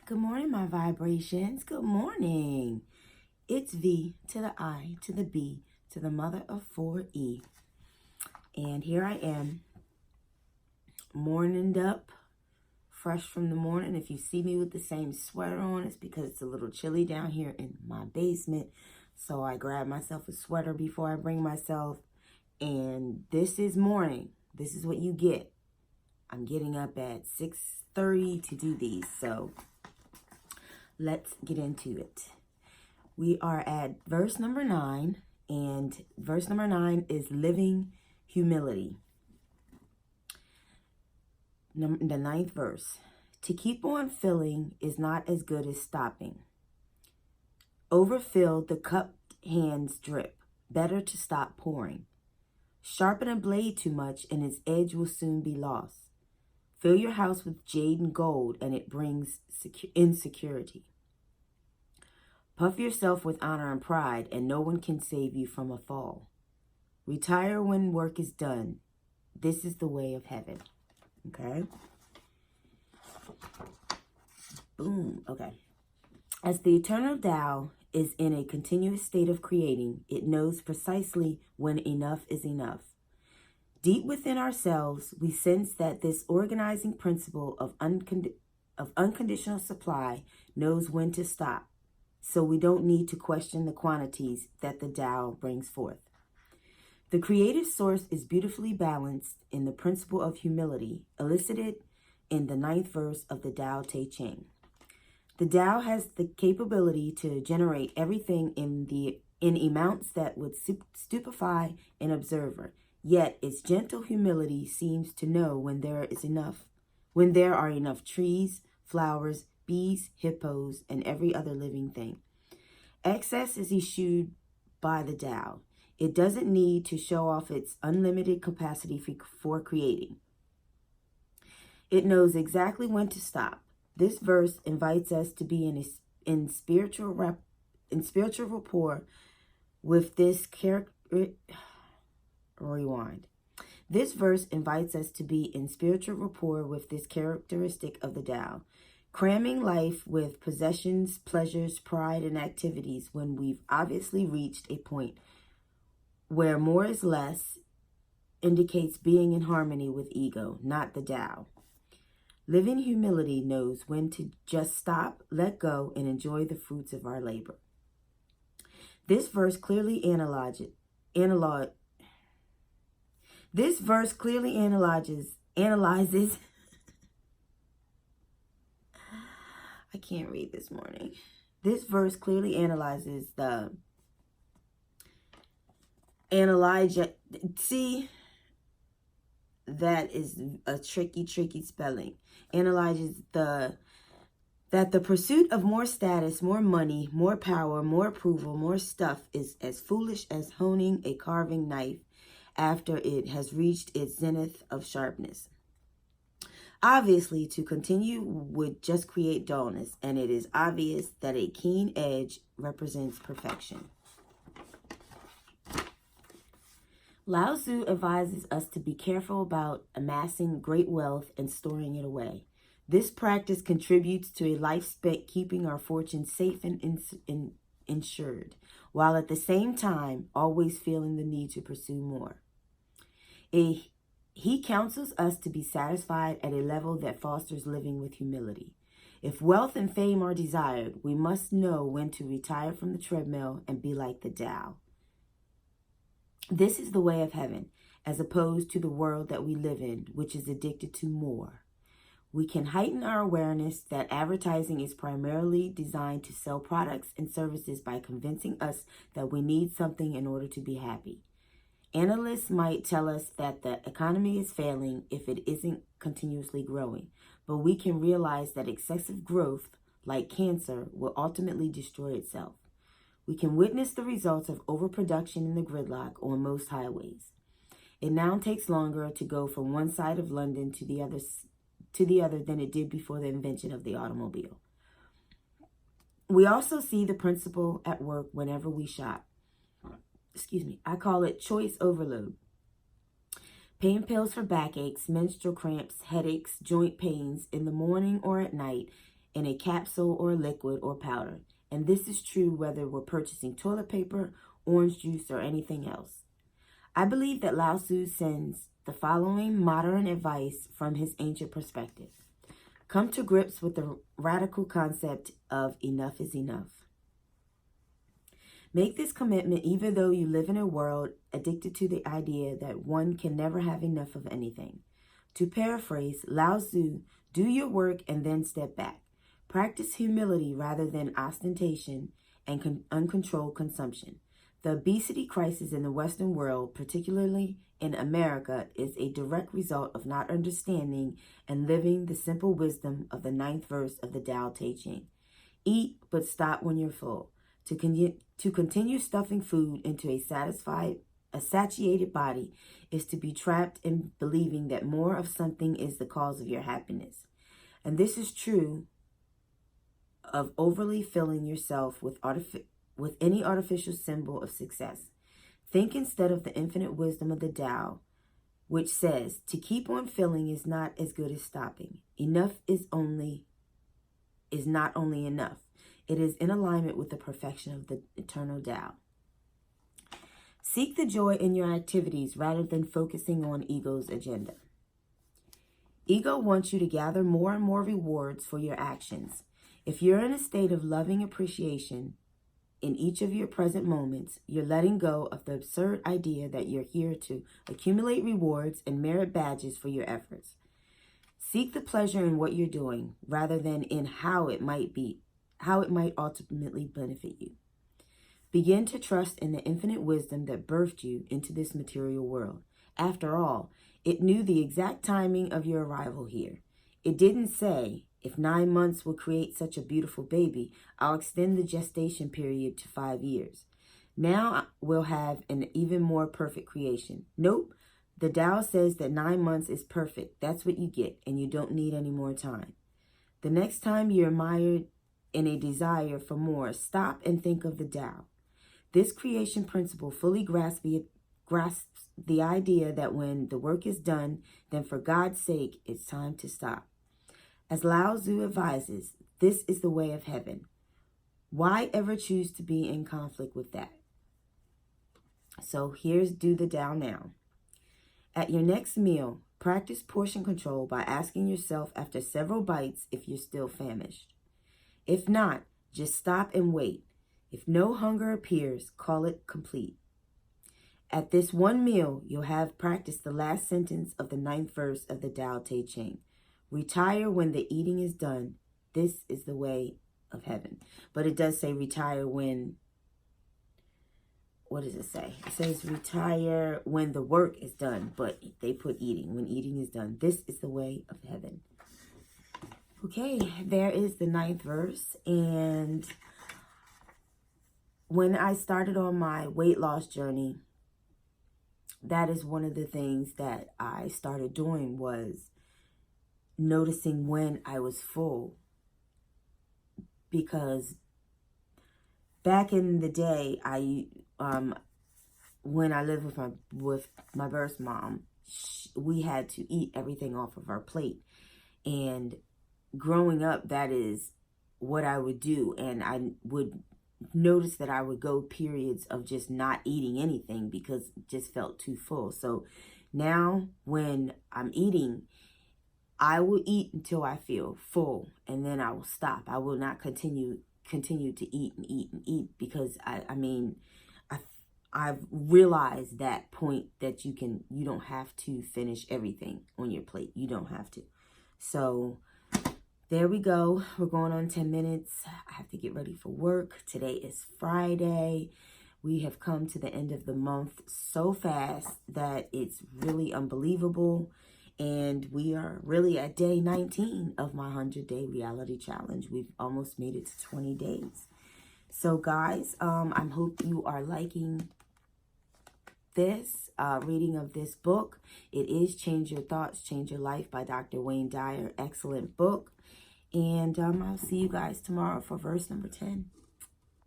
Good morning, my vibrations. Good morning. It's V to the I to the B to the mother of 4E. And here I am, morninged up, fresh from the morning. If you see me with the same sweater on, it's because it's a little chilly down here in my basement. So I grab myself a sweater before I bring myself. And this is morning. This is what you get. I'm getting up at 6:30 to do these. So let's get into it. We are at verse number 9, and verse number 9 is living humility. The ninth verse. To keep on filling is not as good as stopping. Overfilled, the cupped hands drip. Better to stop pouring. Sharpen a blade too much, and its edge will soon be lost. Fill your house with jade and gold, and it brings insecurity. Puff yourself with honor and pride, and no one can save you from a fall. Retire when work is done. This is the way of heaven. Okay? Boom. Okay. As the eternal Tao is in a continuous state of creating, it knows precisely when enough is enough. Deep within ourselves, we sense that this organizing principle of unconditional supply knows when to stop, so we don't need to question the quantities that the Tao brings forth. The creative source is beautifully balanced in the principle of humility, elicited in the 9th verse of the Tao Te Ching. The Tao has the capability to generate everything in amounts that would stupefy an observer. Yet its gentle humility seems to know when there are enough trees, flowers, bees, hippos, and every other living thing. Excess is eschewed by the Tao. It doesn't need to show off its unlimited capacity for creating. It knows exactly when to stop. This verse invites us to be in spiritual rapport with this character. Rewind. This verse invites us to be in spiritual rapport with this characteristic of the Tao, cramming life with possessions, pleasures, pride, and activities when we've obviously reached a point where more is less indicates being in harmony with ego, not the Tao. Living humility knows when to just stop, let go, and enjoy the fruits of our labor. This verse clearly analyzes I can't read this morning. This verse clearly analyzes the see, that is a tricky spelling. Analyzes that the pursuit of more status, more money, more power, more approval, more stuff is as foolish as honing a carving knife after it has reached its zenith of sharpness. Obviously, to continue would just create dullness, and it is obvious that a keen edge represents perfection. Lao Tzu advises us to be careful about amassing great wealth and storing it away. This practice contributes to a life spent keeping our fortune safe and insured, while at the same time always feeling the need to pursue more. He counsels us to be satisfied at a level that fosters living with humility. If wealth and fame are desired, we must know when to retire from the treadmill and be like the Tao. This is the way of heaven, as opposed to the world that we live in, which is addicted to more. We can heighten our awareness that advertising is primarily designed to sell products and services by convincing us that we need something in order to be happy. Analysts might tell us that the economy is failing if it isn't continuously growing, but we can realize that excessive growth, like cancer, will ultimately destroy itself. We can witness the results of overproduction in the gridlock on most highways. It now takes longer to go from one side of London to the other than it did before the invention of the automobile. We also see the principle at work whenever we shop. I call it choice overload. Pain pills for backaches, menstrual cramps, headaches, joint pains in the morning or at night, in a capsule or liquid or powder. And this is true whether we're purchasing toilet paper, orange juice, or anything else. I believe that Lao Tzu sends the following modern advice from his ancient perspective. Come to grips with the radical concept of enough is enough. Make this commitment even though you live in a world addicted to the idea that one can never have enough of anything. To paraphrase Lao Tzu, do your work and then step back. Practice humility rather than ostentation and uncontrolled consumption. The obesity crisis in the Western world, particularly in America, is a direct result of not understanding and living the simple wisdom of the 9th verse of the Tao Te Ching. Eat, but stop when you're full. To continue stuffing food into a satiated body is to be trapped in believing that more of something is the cause of your happiness. And this is true of overly filling yourself with any artificial symbol of success. Think instead of the infinite wisdom of the Tao, which says to keep on filling is not as good as stopping. Enough is not only enough. It is in alignment with the perfection of the eternal Tao. Seek the joy in your activities rather than focusing on ego's agenda. Ego wants you to gather more and more rewards for your actions. If you're in a state of loving appreciation in each of your present moments, you're letting go of the absurd idea that you're here to accumulate rewards and merit badges for your efforts. Seek the pleasure in what you're doing rather than in how it might ultimately benefit you. Begin to trust in the infinite wisdom that birthed you into this material world. After all, it knew the exact timing of your arrival here. It didn't say, if 9 months will create such a beautiful baby, I'll extend the gestation period to 5 years. Now we'll have an even more perfect creation. Nope. The Tao says that 9 months is perfect. That's what you get, and you don't need any more time. The next time you're mired in a desire for more, stop and think of the Tao. This creation principle fully grasps the idea that when the work is done, then for God's sake, it's time to stop. As Lao Tzu advises, this is the way of heaven. Why ever choose to be in conflict with that? So here's do the Tao now. At your next meal, practice portion control by asking yourself after several bites if you're still famished. If not, just stop and wait. If no hunger appears, call it complete. At this one meal, you'll have practiced the last sentence of the 9th verse of the Tao Te Ching. Retire when the eating is done. This is the way of heaven. But it does say retire when, what does it say? It says retire when the work is done, but they put eating, when eating is done. This is the way of heaven. Okay, there is the 9th verse. And when I started on my weight loss journey, that is one of the things that I started doing, was noticing when I was full. Because back in the day, when I lived with my birth mom, we had to eat everything off of our plate. And growing up, that is what I would do. And I would notice that I would go periods of just not eating anything because it just felt too full. So now when I'm eating, I will eat until I feel full, and then I will stop. I will not continue to eat and eat and eat, because I've realized that point that you don't have to finish everything on your plate. You don't have to. So there we go. We're going on 10 minutes. I have to get ready for work. Today is Friday. We have come to the end of the month so fast that it's really unbelievable. And we are really at day 19 of my 100-day reality challenge. We've almost made it to 20 days. So guys, I hope you are liking this reading of this book. It is Change Your Thoughts, Change Your Life by Dr. Wayne Dyer. Excellent book. And I'll see you guys tomorrow for verse number 10.